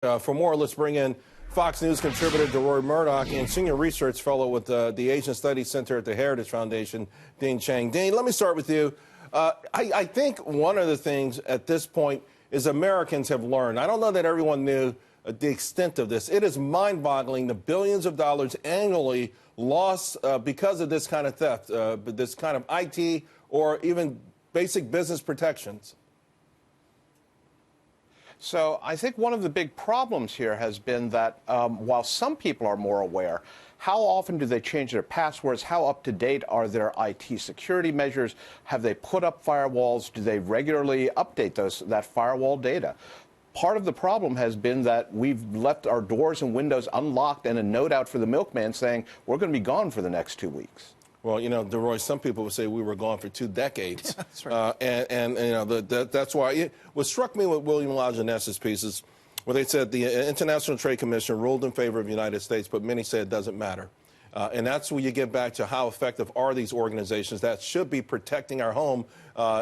For more, let's bring in Fox News contributor Deroy Murdock and senior research fellow with the Asian Studies Center at the Heritage Foundation, Dean Cheng. Dean, let me start with you. I think one of the things at this point is Americans have learned. I don't know that everyone knew the extent of this. It is mind-boggling the billions of dollars annually lost because of this kind of theft, this kind of IT or even basic business protections. So I think one of the big problems here has been that while some people are more aware, how often do they change their passwords? How up to date are their IT security measures? Have they put up firewalls? Do they regularly update that firewall data? Part of the problem has been that we've left our doors and windows unlocked and a note out for the milkman saying we're going to be gone for the next 2 weeks. Well, you know, Deroy, some people would say we were gone for 2 decades. Yeah, that's right. And you know, that's why what struck me with William Lajeunesse pieces, where they said the International Trade Commission ruled in favor of the United States, but many said it doesn't matter. And that's where you get back to how effective are these organizations that should be protecting our home,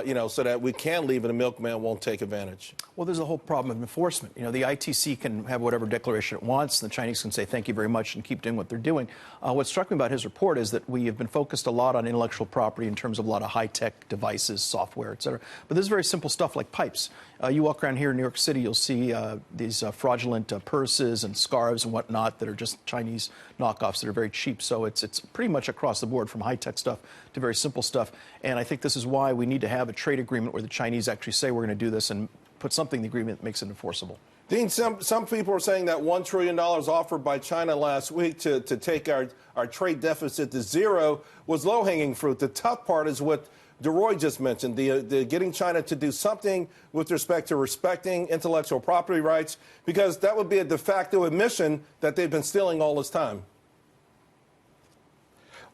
you know, so that we can leave and the milkman won't take advantage. Well, there's a whole problem of enforcement. You know, the ITC can have whatever declaration it wants, and the Chinese can say thank you very much and keep doing what they're doing. What struck me about his report is that we have been focused a lot on intellectual property in terms of a lot of high-tech devices, software, et cetera. But there's very simple stuff like pipes. You walk around here in New York City, you'll see these fraudulent purses and scarves and whatnot that are just Chinese knockoffs that are very cheap. So it's pretty much across the board from high-tech stuff to very simple stuff. And I think this is why we need to have a trade agreement where the Chinese actually say we're going to do this and put something in the agreement that makes it enforceable. Dean, some people are saying that $1 trillion offered by China last week to take our trade deficit to zero was low-hanging fruit. The tough part is what Deroy just mentioned, the getting China to do something with respect to respecting intellectual property rights, because that would be a de facto admission that they've been stealing all this time.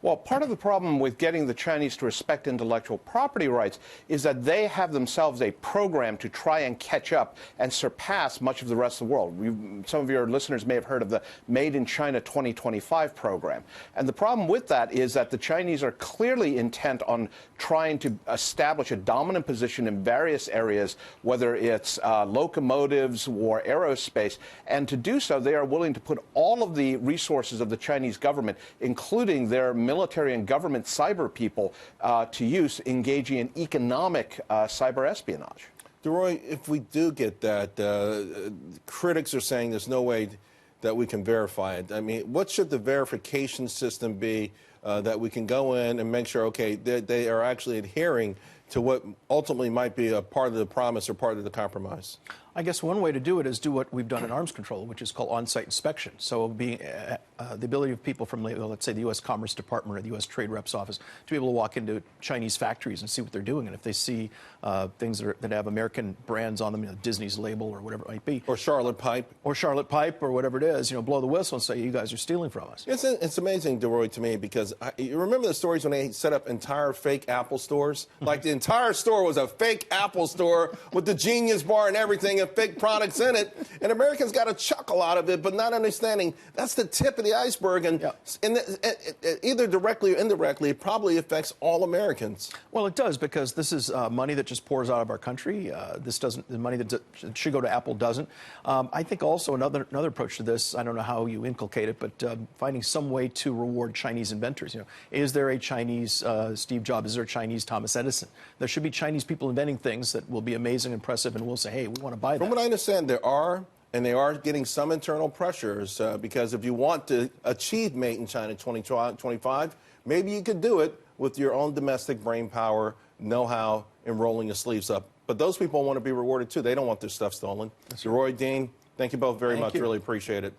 Well, part of the problem with getting the Chinese to respect intellectual property rights is that they have themselves a program to try and catch up and surpass much of the rest of the world. Some of your listeners may have heard of the Made in China 2025 program. And the problem with that is that the Chinese are clearly intent on trying to establish a dominant position in various areas, whether it's locomotives or aerospace. And to do so, they are willing to put all of the resources of the Chinese government, including their military and government cyber people, to use, engaging in economic cyber espionage. Deroy, if we do get that, critics are saying there's no way that we can verify it. I mean, what should the verification system be that we can go in and make sure, okay, they are actually adhering to what ultimately might be a part of the promise or part of the compromise? I guess one way to do it is do what we've done in arms control, which is called on-site inspection. So being the ability of people from, let's say, the U.S. Commerce Department or the U.S. Trade Rep's office to be able to walk into Chinese factories and see what they're doing. And if they see things that have American brands on them, you know, Disney's label or whatever it might be. Or Charlotte Pipe. Or Charlotte Pipe or whatever it is, you know, blow the whistle and say, you guys are stealing from us. It's amazing, Deroy, to me, because you remember the stories when they set up entire fake Apple stores? Like the entire store was a fake Apple store with the Genius Bar and everything and fake products in it, and Americans got a chuckle out of it, but not understanding that's the tip of the iceberg, and, either directly or indirectly, it probably affects all Americans. Well, it does, because this is money that just pours out of our country. The money that should go to Apple doesn't. I think also another approach to this, I don't know how you inculcate it, but finding some way to reward Chinese inventors. You know, is there a Chinese Steve Jobs? Is there a Chinese Thomas Edison? There should be Chinese people inventing things that will be amazing, impressive, and we'll say, hey, we want to buy that. From what I understand, there are, and they are getting some internal pressures, because if you want to achieve Made in China 2025, maybe you could do it with your own domestic brain power, know-how, and rolling your sleeves up. But those people want to be rewarded, too. They don't want their stuff stolen. Deroy, Dean, thank you both very much. Really appreciate it.